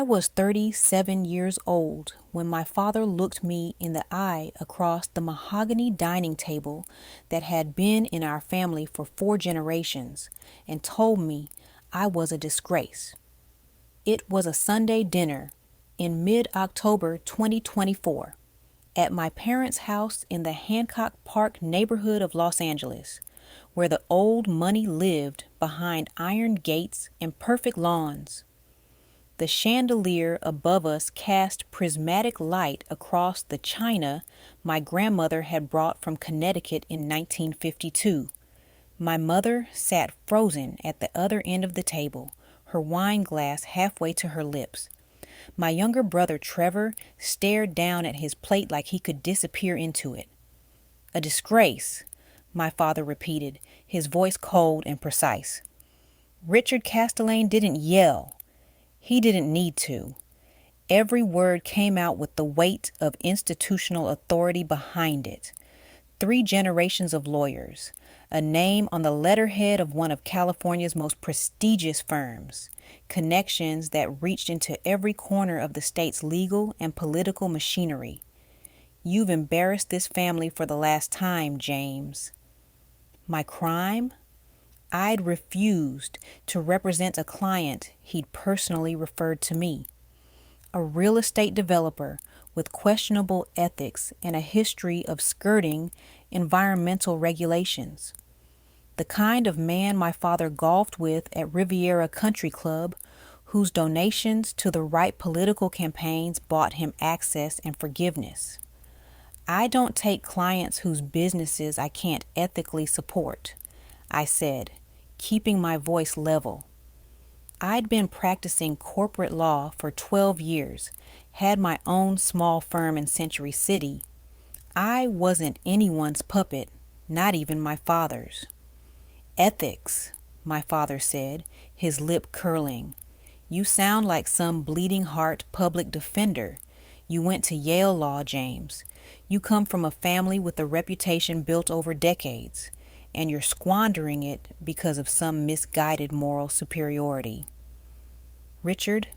was 37 years old when my father looked me in the eye across the mahogany dining table that had been in our family for 4 generations and told me I was a disgrace. It was a Sunday dinner in mid-October 2024 at my parents' house in the Hancock Park neighborhood of Los Angeles, where the old money lived behind iron gates and perfect lawns. The chandelier above us cast prismatic light across the china my grandmother had brought from Connecticut in 1952. My mother sat frozen at the other end of the table, her wine glass halfway to her lips. My younger brother Trevor stared down at his plate like he could disappear into it. "A disgrace," my father repeated, his voice cold and precise. Richard Castellane didn't yell. He didn't need to. Every word came out with the weight of institutional authority behind it. 3 generations of lawyers, a name on the letterhead of one of California's most prestigious firms, connections that reached into every corner of the state's legal and political machinery. "You've embarrassed this family for the last time, James." My crime? I'd refused to represent a client he'd personally referred to me. A real estate developer with questionable ethics and a history of skirting environmental regulations. The kind of man my father golfed with at Riviera Country Club, whose donations to the right political campaigns bought him access and forgiveness. I don't take clients whose businesses I can't ethically support, I said, keeping my voice level. I'd been practicing corporate law for 12 years, had my own small firm in Century City. I wasn't anyone's puppet, not even my father's. "Ethics," my father said, his lip curling. "You sound like some bleeding heart public defender. You went to Yale Law, James. You come from a family with a reputation built over decades, and you're squandering it because of some misguided moral superiority." "Richard,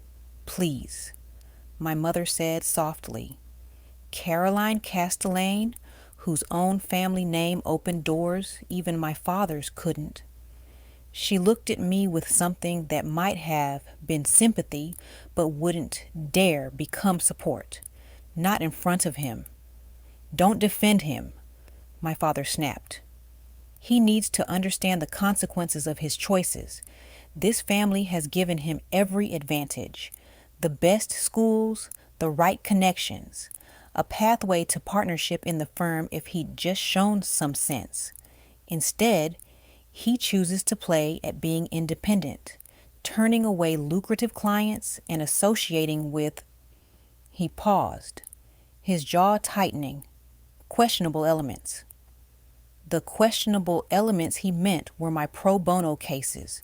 please," my mother said softly. Caroline Castellane, whose own family name opened doors even my father's couldn't. She looked at me with something that might have been sympathy but wouldn't dare become support. Not in front of him. "Don't defend him," my father snapped. "He needs to understand the consequences of his choices. This family has given him every advantage. The best schools, the right connections, a pathway to partnership in the firm if he'd just shown some sense. Instead, he chooses to play at being independent, turning away lucrative clients and associating with—" He paused, his jaw tightening. "Questionable elements." The questionable elements he meant were my pro bono cases,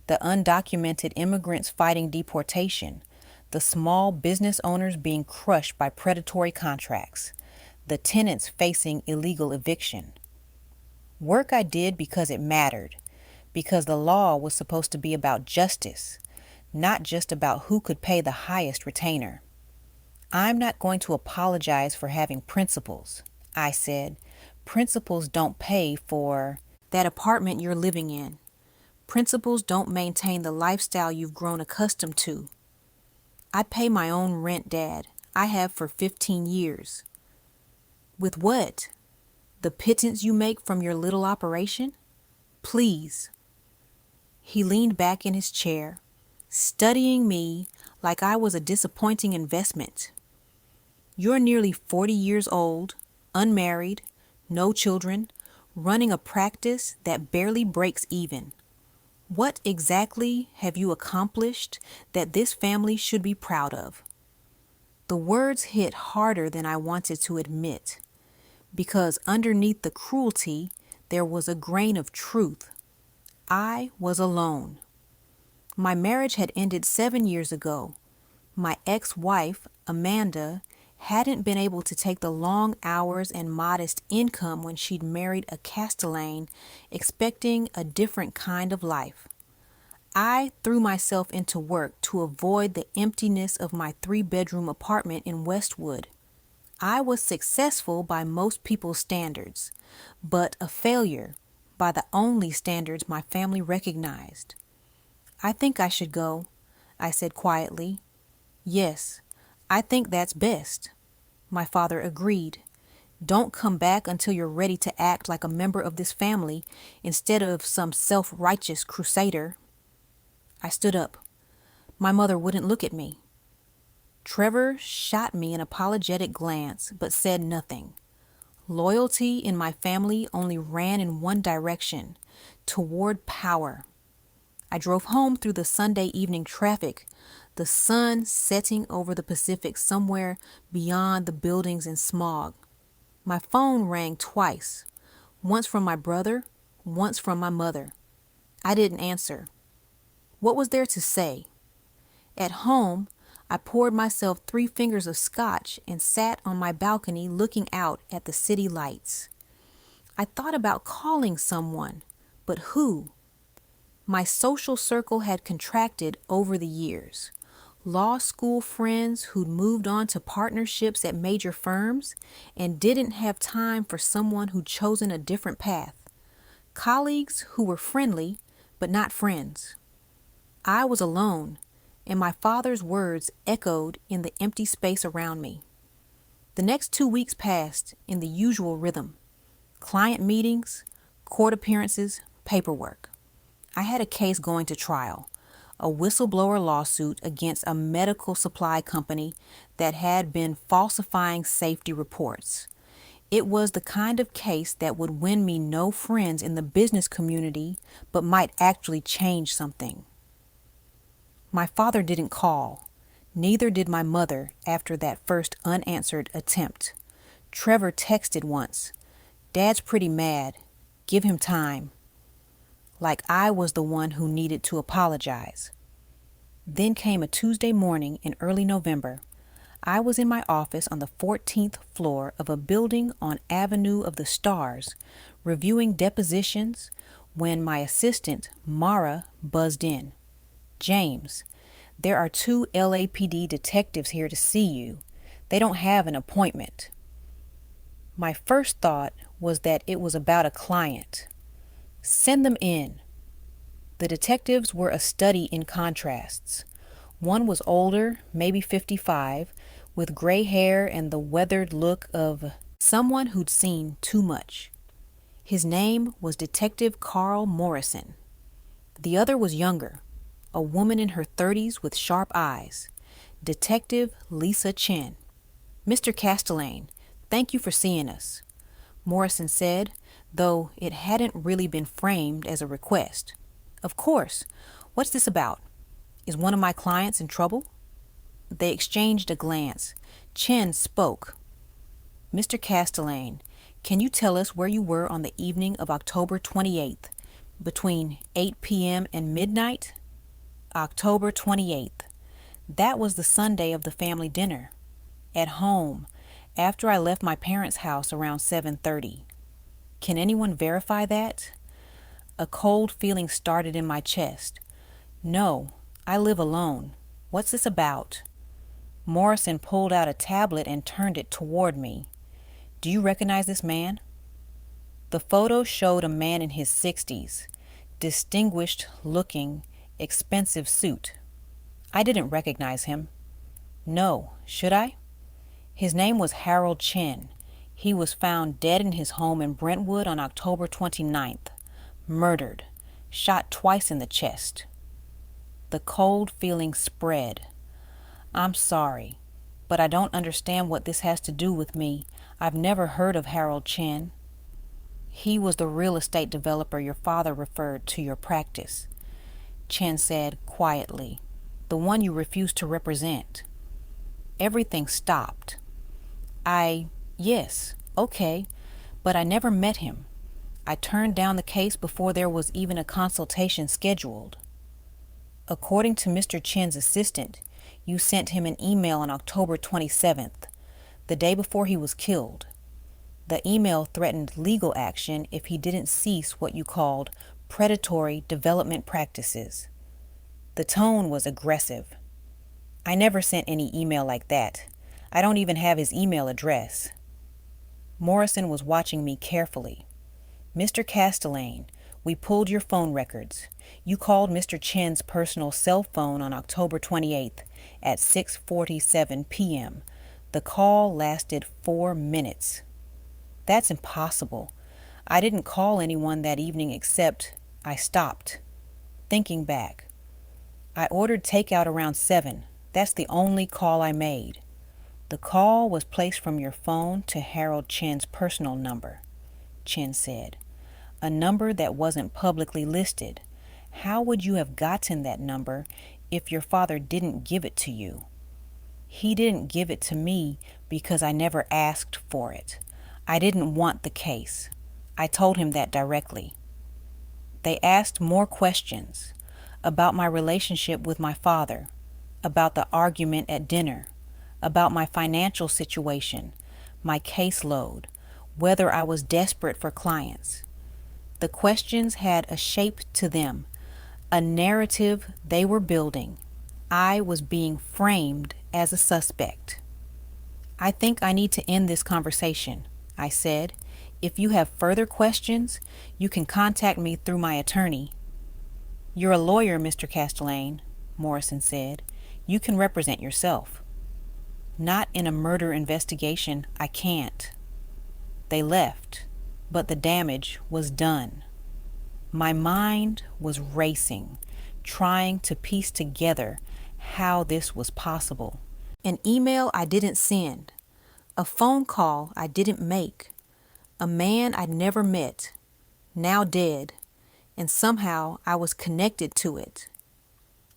the undocumented immigrants fighting deportation, the small business owners being crushed by predatory contracts, the tenants facing illegal eviction. Work I did because it mattered, because the law was supposed to be about justice, not just about who could pay the highest retainer. "I'm not going to apologize for having principles," I said. "Principles don't pay for that apartment you're living in. Principles don't maintain the lifestyle you've grown accustomed to. I pay my own rent, Dad. I have for 15 years. "With what? The pittance you make from your little operation? Please." He leaned back in his chair, studying me like I was a disappointing investment. "You're nearly 40 years old, unmarried, no children, running a practice that barely breaks even. What exactly have you accomplished that this family should be proud of?" The words hit harder than I wanted to admit, because underneath the cruelty there was a grain of truth. I was alone. My marriage had ended 7 years ago. My ex-wife, Amanda, hadn't been able to take the long hours and modest income when she'd married a Castellane, expecting a different kind of life. I threw myself into work to avoid the emptiness of my 3-bedroom apartment in Westwood. I was successful by most people's standards, but a failure by the only standards my family recognized. "I think I should go," I said quietly. "Yes, I think that's best," my father agreed. "Don't come back until you're ready to act like a member of this family instead of some self-righteous crusader." I stood up. My mother wouldn't look at me. Trevor shot me an apologetic glance, but said nothing. Loyalty in my family only ran in one direction, toward power. I drove home through the Sunday evening traffic, the sun setting over the Pacific somewhere beyond the buildings and smog. My phone rang twice, once from my brother, once from my mother. I didn't answer. What was there to say? At home, I poured myself 3 fingers of scotch and sat on my balcony looking out at the city lights. I thought about calling someone, but who? My social circle had contracted over the years. Law school friends who'd moved on to partnerships at major firms and didn't have time for someone who'd chosen a different path. Colleagues who were friendly, but not friends. I was alone, and my father's words echoed in the empty space around me. The next 2 weeks passed in the usual rhythm: client meetings, court appearances, paperwork. I had a case going to trial, a whistleblower lawsuit against a medical supply company that had been falsifying safety reports. It was the kind of case that would win me no friends in the business community, but might actually change something. My father didn't call. Neither did my mother after that first unanswered attempt. Trevor texted once, "Dad's pretty mad. Give him time." Like I was the one who needed to apologize. Then came a Tuesday morning in early November. I was in my office on the 14th floor of a building on Avenue of the Stars, reviewing depositions, when my assistant, Mara, buzzed in. "James, there are 2 LAPD detectives here to see you. They don't have an appointment." My first thought was that it was about a client. "Send them in." The detectives were a study in contrasts. One was older, maybe 55, with gray hair and the weathered look of someone who'd seen too much. His name was Detective Carl Morrison. The other was younger, a woman in her 30s with sharp eyes, Detective Lisa Chen. "Mr. Castellane, thank you for seeing us," Morrison said, though it hadn't really been framed as a request. "Of course. What's this about? Is one of my clients in trouble?" They exchanged a glance. Chen spoke. "Mr. Castellane, can you tell us where you were on the evening of October 28th, between 8 p.m. and midnight?" October 28th. That was the Sunday of the family dinner. At home, after I left my parents' house around 7:30. Can anyone verify that? A cold feeling started in my chest. "No, I live alone. What's this about?" Morrison pulled out a tablet and turned it toward me. "Do you recognize this man?" The photo showed a man in his 60s, distinguished looking, expensive suit. I didn't recognize him. No, should I? His name was Harold Chen. He was found dead in his home in Brentwood on October 29th. Murdered. Shot twice in the chest. The cold feeling spread. "I'm sorry, but I don't understand what this has to do with me. I've never heard of Harold Chen." "He was the real estate developer your father referred to your practice," Chen said quietly. "The one you refused to represent." Everything stopped. Yes, okay, but I never met him. I turned down the case before there was even a consultation scheduled. According to Mr. Chen's assistant, you sent him an email on October 27th, the day before he was killed. The email threatened legal action if he didn't cease what you called predatory development practices. The tone was aggressive. I never sent any email like that. I don't even have his email address. Morrison was watching me carefully. Mr. Castellane, we pulled your phone records. You called Mr. Chen's personal cell phone on October 28th at 6:47 p.m. The call lasted 4 minutes. That's impossible. I didn't call anyone that evening except I stopped. Thinking back, I ordered takeout around 7. That's the only call I made. The call was placed from your phone to Harold Chen's personal number, Chen said. A number that wasn't publicly listed. How would you have gotten that number if your father didn't give it to you? He didn't give it to me because I never asked for it. I didn't want the case. I told him that directly. They asked more questions about my relationship with my father, about the argument at dinner, about my financial situation, my caseload, whether I was desperate for clients. The questions had a shape to them, a narrative they were building. I was being framed as a suspect. I think I need to end this conversation, I said. If you have further questions, you can contact me through my attorney. You're a lawyer, Mr. Castellane, Morrison said. You can represent yourself. Not in a murder investigation, I can't. They left, but the damage was done. My mind was racing, trying to piece together how this was possible. An email I didn't send, a phone call I didn't make, a man I'd never met, now dead, and somehow I was connected to it.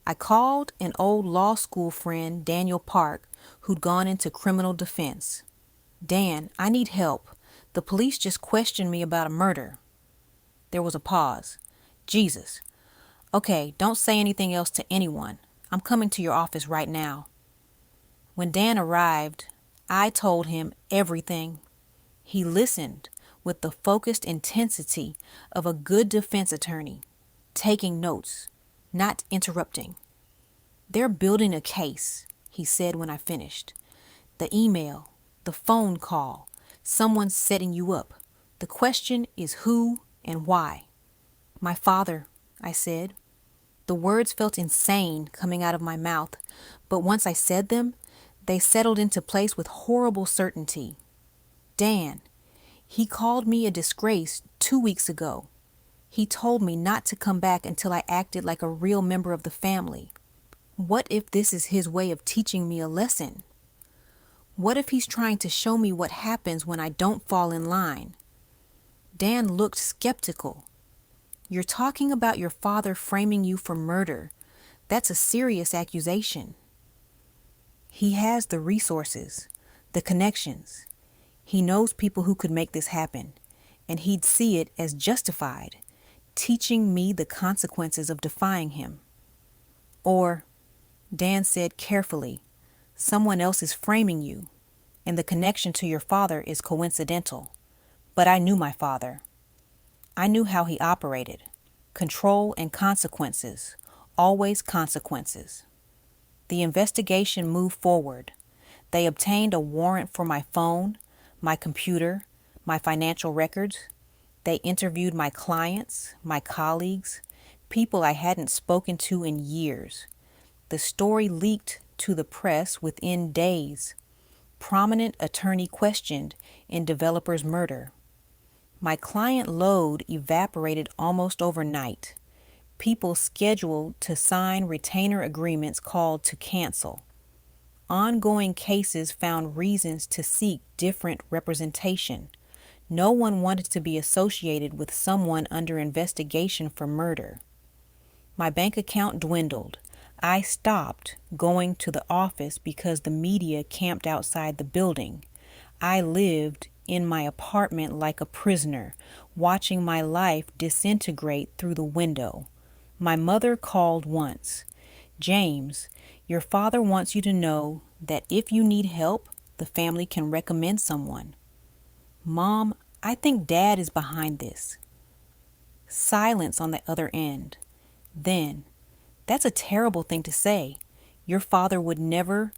I called an old law school friend, Daniel Park, who'd gone into criminal defense. Dan, I need help. The police just questioned me about a murder. There was a pause. Jesus. Okay, don't say anything else to anyone. I'm coming to your office right now. When Dan arrived, I told him everything. He listened with the focused intensity of a good defense attorney, taking notes, not interrupting. They're building a case, he said when I finished. The email, the phone call, someone's setting you up. The question is who and why. My father, I said. The words felt insane coming out of my mouth, but once I said them, they settled into place with horrible certainty. Dan. He called me a disgrace 2 weeks ago. He told me not to come back until I acted like a real member of the family. What if this is his way of teaching me a lesson? What if he's trying to show me what happens when I don't fall in line? Dan looked skeptical. You're talking about your father framing you for murder. That's a serious accusation. He has the resources, the connections. He knows people who could make this happen, and he'd see it as justified, teaching me the consequences of defying him. Or, Dan said carefully, someone else is framing you, and the connection to your father is coincidental. But I knew my father. I knew how he operated. Control and consequences, always consequences. The investigation moved forward. They obtained a warrant for my phone, my computer, my financial records. They interviewed my clients, my colleagues, people I hadn't spoken to in years. The story leaked to the press within days. Prominent attorney questioned in developer's murder. My client load evaporated almost overnight. People scheduled to sign retainer agreements called to cancel. Ongoing cases found reasons to seek different representation. No one wanted to be associated with someone under investigation for murder. My bank account dwindled. I stopped going to the office because the media camped outside the building. I lived in my apartment like a prisoner, watching my life disintegrate through the window. My mother called once. James, your father wants you to know that if you need help, the family can recommend someone. Mom, I think Dad is behind this. Silence on the other end. Then, That's a terrible thing to say. Your father would never,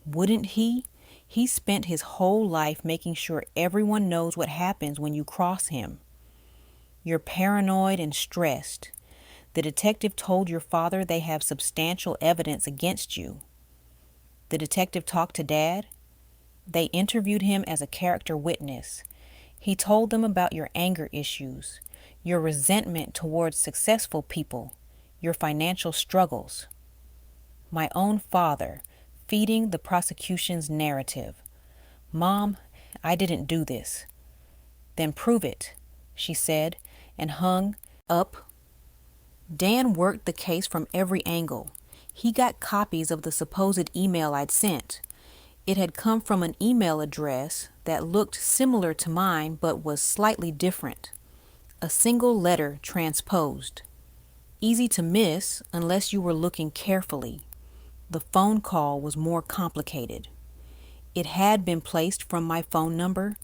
wouldn't he? He spent his whole life making sure everyone knows what happens when you cross him. You're paranoid and stressed. The detective told your father they have substantial evidence against you. The detective talked to Dad. They interviewed him as a character witness. He told them about your anger issues, your resentment towards successful people, your financial struggles. My own father, feeding the prosecution's narrative. Mom, I didn't do this. Then prove it, she said, and hung up. Dan worked the case from every angle. He got copies of the supposed email I'd sent. It had come from an email address that looked similar to mine but was slightly different. A single letter transposed. Easy to miss unless you were looking carefully. The phone call was more complicated. It had been placed from my phone number,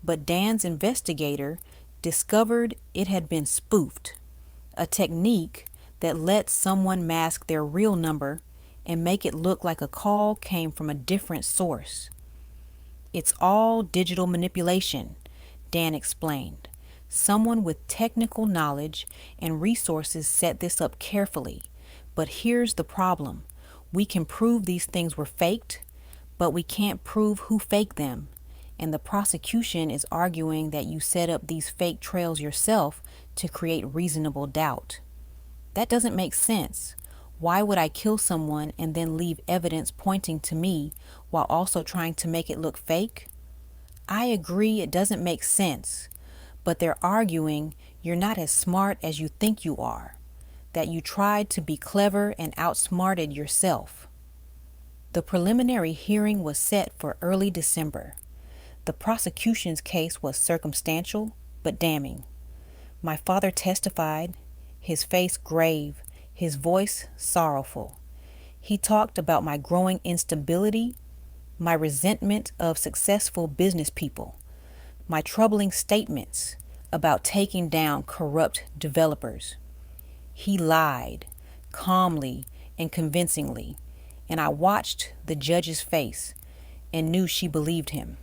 but Dan's investigator discovered it had been spoofed, a technique that lets someone mask their real number and make it look like a call came from a different source. It's all digital manipulation, Dan explained. Someone with technical knowledge and resources set this up carefully. But here's the problem. We can prove these things were faked, but we can't prove who faked them. And the prosecution is arguing that you set up these fake trails yourself to create reasonable doubt. That doesn't make sense. Why would I kill someone and then leave evidence pointing to me while also trying to make it look fake? I agree it doesn't make sense, but they're arguing you're not as smart as you think you are, that you tried to be clever and outsmarted yourself. The preliminary hearing was set for early December. The prosecution's case was circumstantial but damning. My father testified, his face grave, his voice sorrowful. He talked about my growing instability, my resentment of successful business people, my troubling statements about taking down corrupt developers. He lied, calmly and convincingly, and I watched the judge's face and knew she believed him.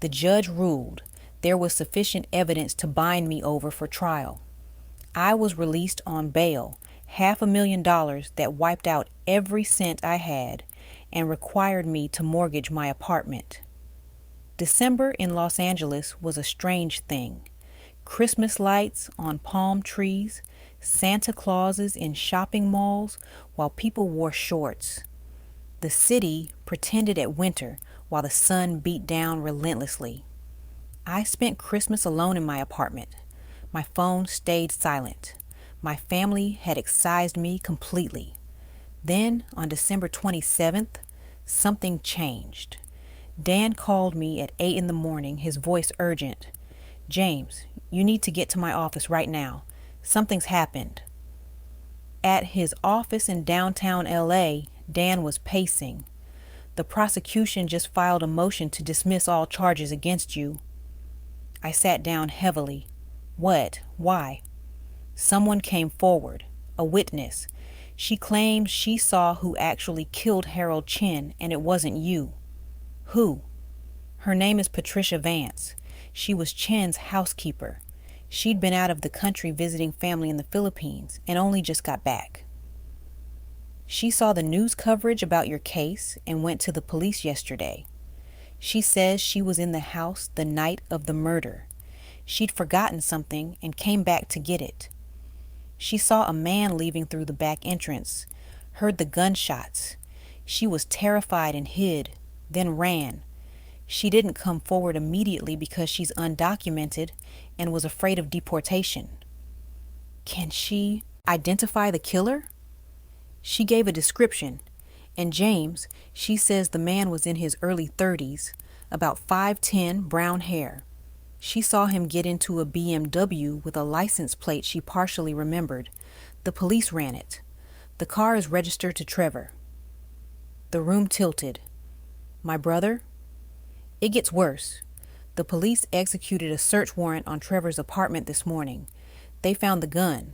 The judge ruled there was sufficient evidence to bind me over for trial. I was released on bail, $500,000 that wiped out every cent I had and required me to mortgage my apartment. December in Los Angeles was a strange thing. Christmas lights on palm trees, Santa Clauses in shopping malls while people wore shorts. The city pretended at winter while the sun beat down relentlessly. I spent Christmas alone in my apartment. My phone stayed silent. My family had excised me completely. Then, on December 27th, something changed. Dan called me at 8 in the morning, his voice urgent. "James, you need to get to my office right now. Something's happened." At his office in downtown LA, Dan was pacing. "The prosecution just filed a motion to dismiss all charges against you." I sat down heavily. "What? Why?" "Someone came forward, a witness. She claims she saw who actually killed Harold Chin, and it wasn't you." "Who?" "Her name is Patricia Vance. She was Chin's housekeeper. She'd been out of the country visiting family in the Philippines and only just got back. She saw the news coverage about your case and went to the police yesterday. She says she was in the house the night of the murder. She'd forgotten something and came back to get it. She saw a man leaving through the back entrance, heard the gunshots. She was terrified and hid, then ran. She didn't come forward immediately because she's undocumented and was afraid of deportation." "Can she identify the killer?" "She gave a description. And James, she says the man was in his early 30s, about 5'10", brown hair. She saw him get into a BMW with a license plate she partially remembered. The police ran it. The car is registered to Trevor." The room tilted. "My brother?" "It gets worse. The police executed a search warrant on Trevor's apartment this morning. They found the gun,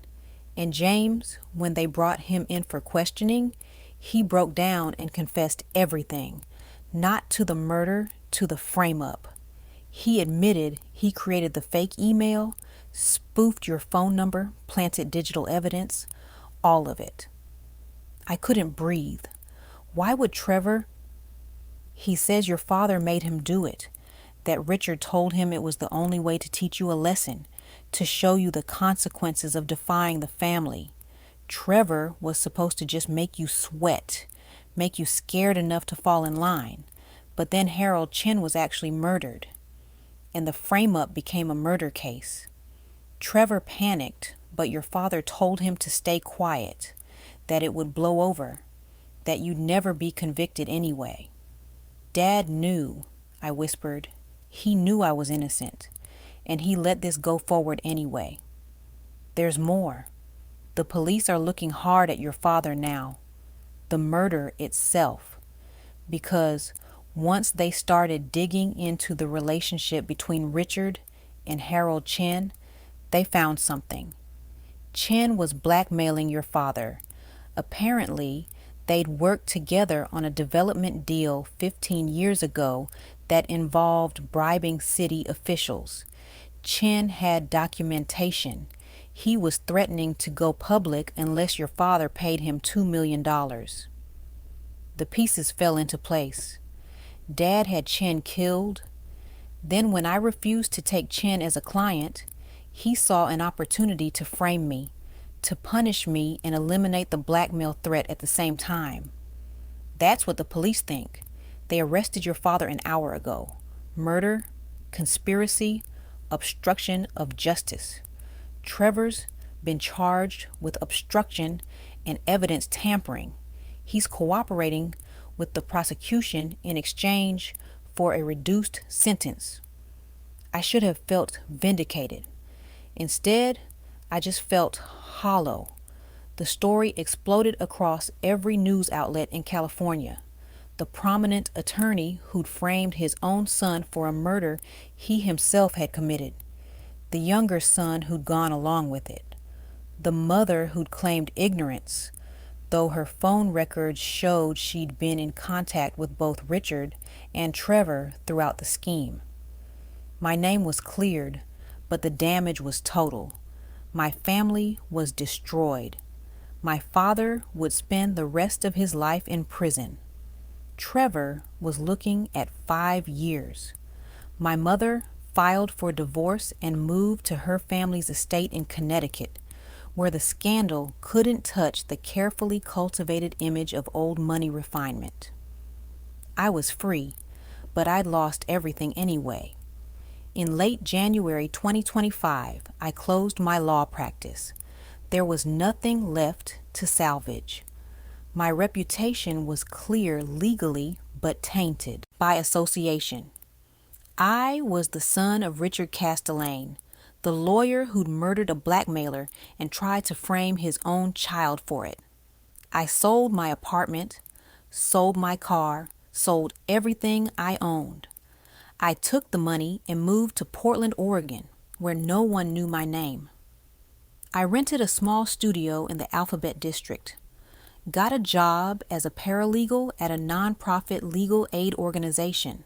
And James, when they brought him in for questioning, he broke down and confessed everything, not to the murder, to the frame-up. He admitted he created the fake email, spoofed your phone number, planted digital evidence, all of it. I couldn't breathe. Why would Trevor? He says your father made him do it, that Richard told him it was the only way to teach you a lesson, to show you the consequences of defying the family. Trevor was supposed to just make you sweat, make you scared enough to fall in line. But then Harold Chin was actually murdered, and the frame-up became a murder case. Trevor panicked, but your father told him to stay quiet, that it would blow over, that you'd never be convicted anyway. Dad knew, I whispered. He knew I was innocent, and he let this go forward anyway. There's more. The police are looking hard at your father now, the murder itself, because once they started digging into the relationship between Richard and Harold Chin, they found something. Chin was blackmailing your father. Apparently, they'd worked together on a development deal 15 years ago that involved bribing city officials. Chin had documentation. He was threatening to go public unless your father paid him $2 million. The pieces fell into place. Dad had Chin killed. Then when I refused to take Chin as a client, he saw an opportunity to frame me, to punish me and eliminate the blackmail threat at the same time. That's what the police think. They arrested your father an hour ago. Murder, conspiracy, obstruction of justice. Trevor's been charged with obstruction and evidence tampering. He's cooperating with the prosecution in exchange for a reduced sentence. I should have felt vindicated. Instead, I just felt hollow. The story exploded across every news outlet in California. The prominent attorney who'd framed his own son for a murder he himself had committed. The younger son who'd gone along with it. The mother who'd claimed ignorance, though her phone records showed she'd been in contact with both Richard and Trevor throughout the scheme. My name was cleared, but the damage was total. My family was destroyed. My father would spend the rest of his life in prison. Trevor was looking at 5 years. My mother filed for divorce and moved to her family's estate in Connecticut, where the scandal couldn't touch the carefully cultivated image of old money refinement. I was free, but I'd lost everything anyway. In late January 2025, I closed my law practice. There was nothing left to salvage. My reputation was clear legally, but tainted by association. I was the son of Richard Castellane, the lawyer who'd murdered a blackmailer and tried to frame his own child for it. I sold my apartment, sold my car, sold everything I owned. I took the money and moved to Portland, Oregon, where no one knew my name. I rented a small studio in the Alphabet District, got a job as a paralegal at a nonprofit legal aid organization.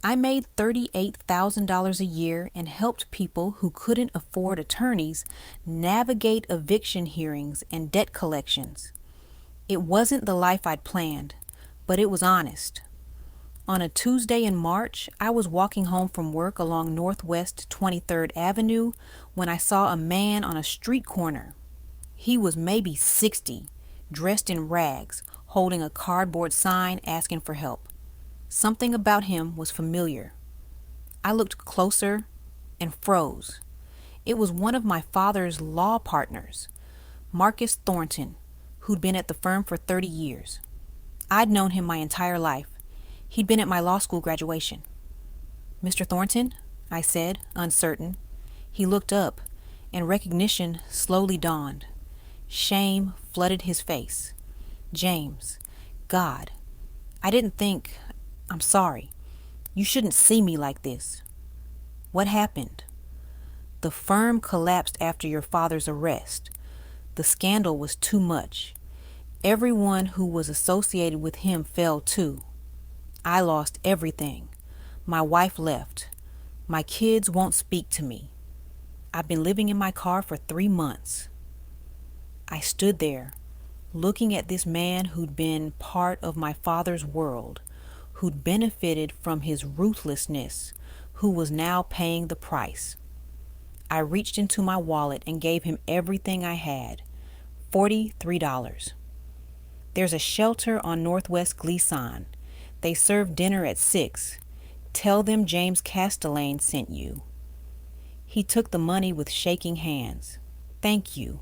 I made $38,000 a year and helped people who couldn't afford attorneys navigate eviction hearings and debt collections. It wasn't the life I'd planned, but it was honest. On a Tuesday in March, I was walking home from work along Northwest 23rd Avenue when I saw a man on a street corner. He was maybe 60, dressed in rags, holding a cardboard sign asking for help. Something about him was familiar. I looked closer and froze. It was one of my father's law partners, Marcus Thornton, who'd been at the firm for 30 years. I'd known him my entire life. He'd been at my law school graduation. "Mr. Thornton?" I said, uncertain. He looked up, and recognition slowly dawned. Shame flooded his face. "James, God, I didn't think... I'm sorry. You shouldn't see me like this." "What happened?" "The firm collapsed after your father's arrest. The scandal was too much. Everyone who was associated with him fell too. I lost everything. My wife left. My kids won't speak to me. I've been living in my car for 3 months. I stood there, looking at this man who'd been part of my father's world, who'd benefited from his ruthlessness, who was now paying the price. I reached into my wallet and gave him everything I had, $43. There's a shelter on Northwest Gleason. They serve dinner at 6. Tell them James Castellane sent you. He took the money with shaking hands. Thank you.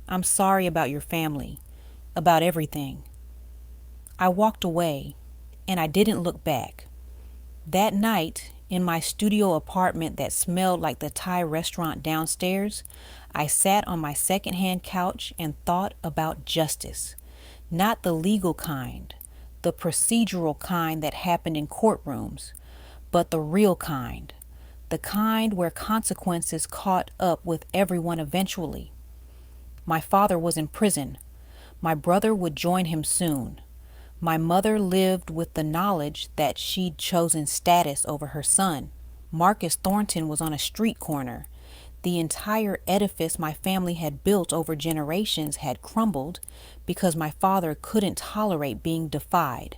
I'm sorry about your family, about everything. I walked away, and I didn't look back. That night, in my studio apartment that smelled like the Thai restaurant downstairs, I sat on my secondhand couch and thought about justice. Not the legal kind, the procedural kind that happened in courtrooms, but the real kind, the kind where consequences caught up with everyone eventually. My father was in prison. My brother would join him soon. My mother lived with the knowledge that she'd chosen status over her son. Marcus Thornton was on a street corner. The entire edifice my family had built over generations had crumbled because my father couldn't tolerate being defied,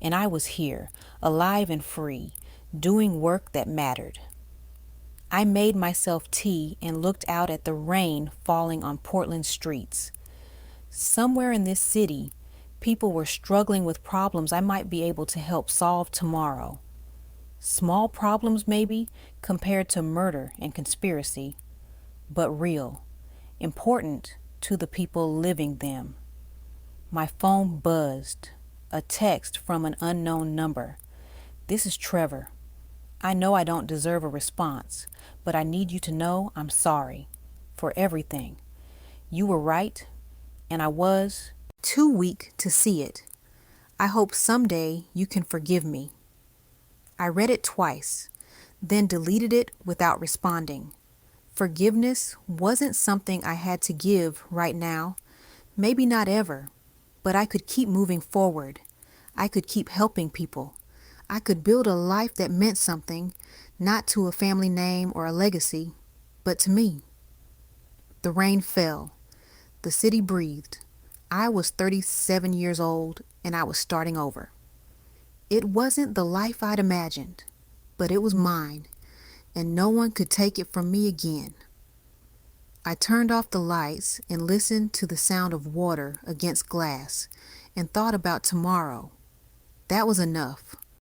and I was here, alive and free, doing work that mattered. I made myself tea and looked out at the rain falling on Portland streets. Somewhere in this city, people were struggling with problems I might be able to help solve tomorrow. Small problems, maybe, compared to murder and conspiracy, but real, important to the people living them. My phone buzzed, a text from an unknown number. This is Trevor. I know I don't deserve a response, but I need you to know I'm sorry for everything. You were right, and I was too weak to see it. I hope someday you can forgive me. I read it twice, then deleted it without responding. Forgiveness wasn't something I had to give right now, maybe not ever, but I could keep moving forward. I could keep helping people. I could build a life that meant something, not to a family name or a legacy, but to me. The rain fell. The city breathed. I was 37 years old, and I was starting over. It wasn't the life I'd imagined, but it was mine, and no one could take it from me again. I turned off the lights and listened to the sound of water against glass and thought about tomorrow. That was enough.